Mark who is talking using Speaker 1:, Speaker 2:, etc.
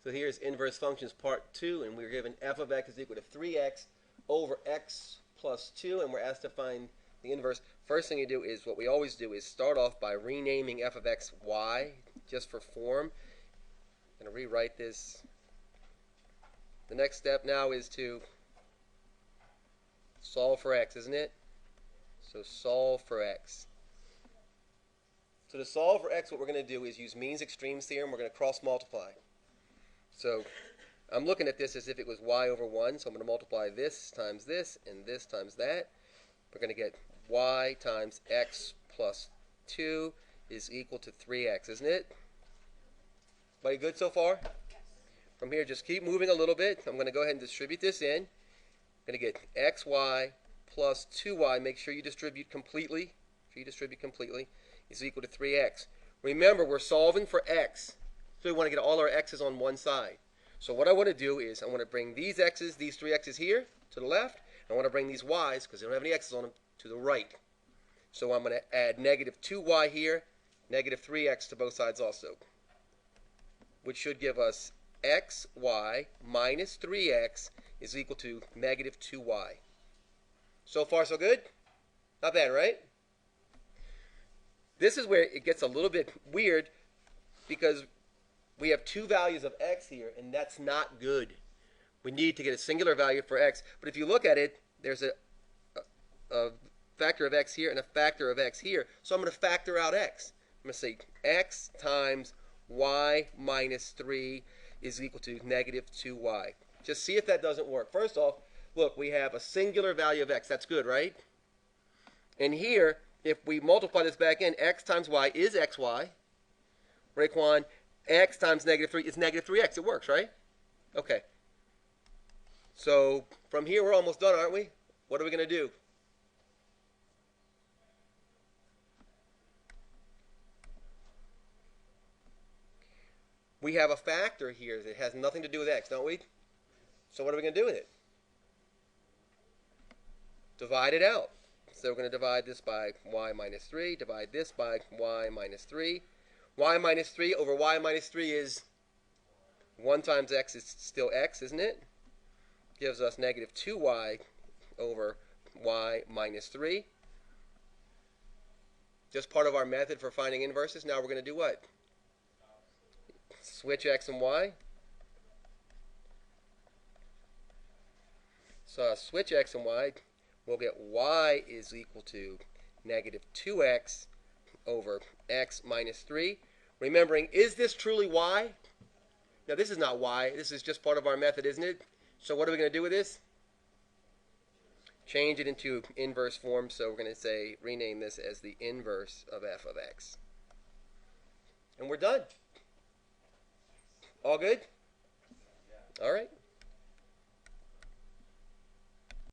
Speaker 1: So here's inverse functions part 2, and we're given f of x is equal to 3x over x plus 2, and we're asked to find the inverse. First thing you do is what we always do is start off by renaming f of x y, just for form. I'm going to rewrite this. The next step now is to solve for x, isn't it? So solve for x. So to solve for x, what we're going to do is use means extremes theorem. We're going to cross multiply. So I'm looking at this as if it was y over 1. So I'm going to multiply this times this and this times that. We're going to get y times x plus 2 is equal to 3x, isn't it? Everybody good so far?
Speaker 2: Yes.
Speaker 1: From here, just keep moving a little bit. I'm going to go ahead and distribute this in. I'm going to get xy plus 2y. Make sure you distribute completely. Is equal to 3x. Remember, we're solving for x. So we want to get all our x's on one side. So what I want to do is I want to bring these x's, these 3 x's here to the left. I want to bring these y's, because they don't have any x's on them, to the right. So I'm going to add negative 2y here, negative 3x to both sides also, which should give us xy minus 3x is equal to negative 2y. So far, so good? Not bad, right? This is where it gets a little bit weird, because we have two values of x here, and that's not good. We need to get a singular value for x. But if you look at it, there's a factor of x here and a factor of x here. So I'm going to factor out x. I'm going to say x times y minus 3 is equal to negative 2y. Just see if that doesn't work. First off, look, we have a singular value of x. That's good, right? And here, if we multiply this back in, x times y is xy. Raekwon, x times negative 3 is negative 3x. It works, right? Okay. So from here, we're almost done, aren't we? What are we going to do? We have a factor here that has nothing to do with x, don't we? So what are we going to do with it? Divide it out. So we're going to divide this by y minus 3, divide this by y minus 3. Y minus 3 over y minus 3 is 1 times x is still x, isn't it? Gives us negative 2y over y minus 3. Just part of our method for finding inverses. Now we're going to do what? Switch x and y. So switch x and y. We'll get y is equal to negative 2x over x minus 3. Remembering, is this truly y? Now this is not y. This is just part of our method, isn't it? So what are we going to do with this? Change it into inverse form. So we're going to say, rename this as the inverse of f of x. And we're done. All good? All right.